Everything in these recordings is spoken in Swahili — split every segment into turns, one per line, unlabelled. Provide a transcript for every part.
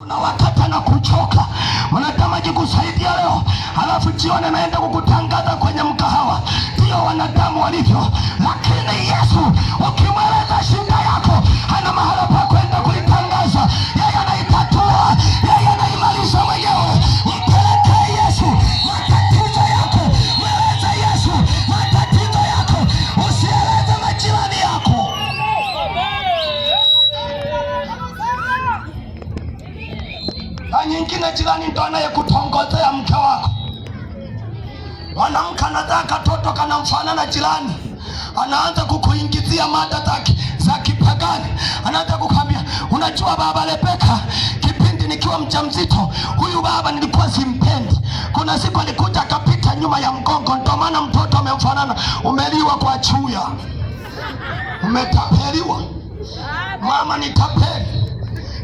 Na wakati na kuchoka, mwanadamu ajikusaidia leo, halafu jioni anaenda kukutangaza kwenye mkahawa. Ndio wanadamu walivyo, lakini Yesu ukimweleza shida yako, hana mahala pa kwenda kuitangaza. Yeye anaitatua, yeye anaimaliza mwenyewe. Mpelekee Yesu matatizo yako, mweleze Yesu matatizo yako, usieleze majirani yako. Nyingine jirani ndo anayekutongozea mke wako. Mwanamke anazaa katoto kanamfanana jirani, anaanza kukuingizia mada za kipagani. Anaanza kukwambia, unajua baba Rebeka, kipindi nikiwa mjamzito, huyu baba nilikuwa simpendi. Kuna siku alikuja akapita nyuma ya mgongo, ndio maana mtoto amemfanana. Umeliwa kwa chuya, umetapeliwa. Mama ni tapeli.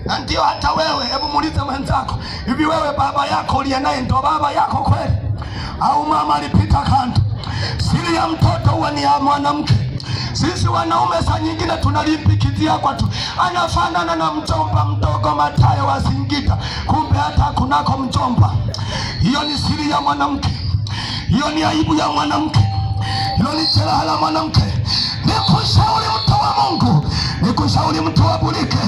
Na ndio hata wewe, hebu muulize mwenzako, hivi wewe baba yako uliye naye ndo baba yako kweli? Au mama alipita kando? Siri ya mtoto huwa ni ya mwanamke. Sisi wanaume saa nyingine tunalimpikizia kwa tu, anafanana na mjomba mdogo Matayo wa Singida, kumbe hata kunako mjomba. Hiyo ni siri ya mwanamke, hiyo ni aibu ya mwanamke, hiyo ni jeraha la mwanamke. Nikushauri mtu wa Mungu, nikushauri mtu wa Bulike,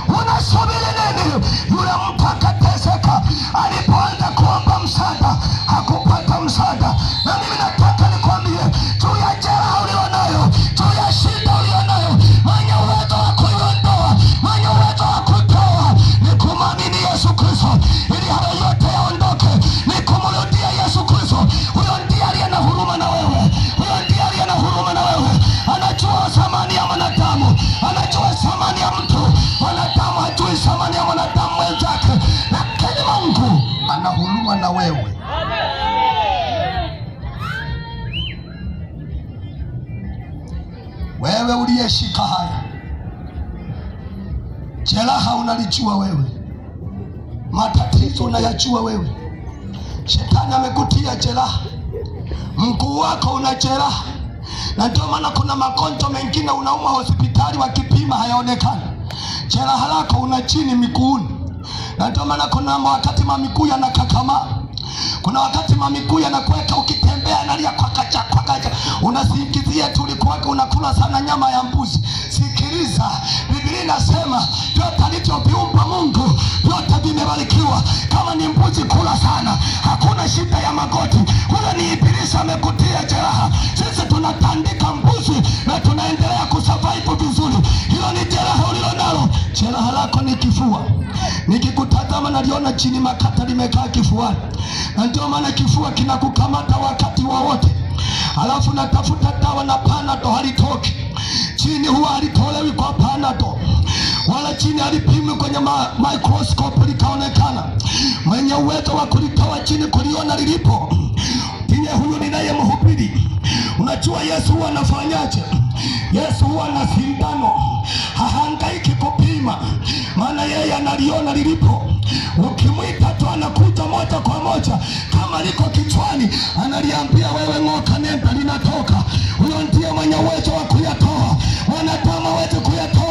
unasubiri nini? Yule mtu akateseka, alipoanza kuomba msaada hakupata msaada. Na mimi nataka nikwambie, juu ya jeraha ulionayo, juu ya shida ulionayo, mwenye uwezo wa kuiondoa, mwenye uwezo wa kutoa ni kumwamini Yesu Kristo, ili hayo yote yaondoke. Ni kumrudia Yesu Kristo. Huyo ndiye aliye na huruma na wewe, huyo ndiye aliye na huruma na wewe. Anajua thamani ya mwanadamu, anajua thamani ya mtu. Mwanadamu hajui thamani ya mwanadamu mwenzake, lakini Mungu ana huruma na wewe. Wewe uliyeshika haya jeraha unalijua wewe, matatizo unayajua wewe. Shetani amekutia jeraha, mguu wako una jeraha, na ndio maana kuna magonjwa mengine unauma hospitali, wakipima hayaonekani. Jeraha lako una chini miguuni, na ndio maana kuna wakati mamiguu yanakakamaa, kuna wakati mamiguu yanakuweka ukitembea analia kwa kacha. Unasingizia tu ulikuwa unakula sana nyama ya mbuzi. Sikiliza, Biblia inasema vyote alivyoviumba Mungu vyote vimebarikiwa. Kama ni mbuzi, kula sana, hakuna shida ya magoti. Huyo ni ibilisi amekutia jeraha. Sisi tunatandika mbuzi na tunaendelea kusurvive vizuri. Hilo ni jeraha ulilonalo. Jeraha lako ni kifua. Nikikutazama naliona chini makata limekaa kifuani, na ndio maana kifua kinakukamata wakati wowote. Alafu natafuta dawa na Panado halitoki. Chini huwa halitolewi kwa Panado, wala chini halipimwi kwenye microscope likaonekana. Mwenye uwezo wa kulitoa chini, kuliona lilipo, ndiye huyu ninayemhubiri. Unajua Yesu huwa anafanyaje? Yesu huwa na sindano, hahangaiki kupima, maana yeye analiona lilipo. Ukimwita tu anakuja moja kwa moja, kama liko kichwani analiambia wewe ng'oka, nenda, linatoka. Huyo ndiye mwenye uwezo wa kuyatoa. Wanadamu hawezi kuyatoa.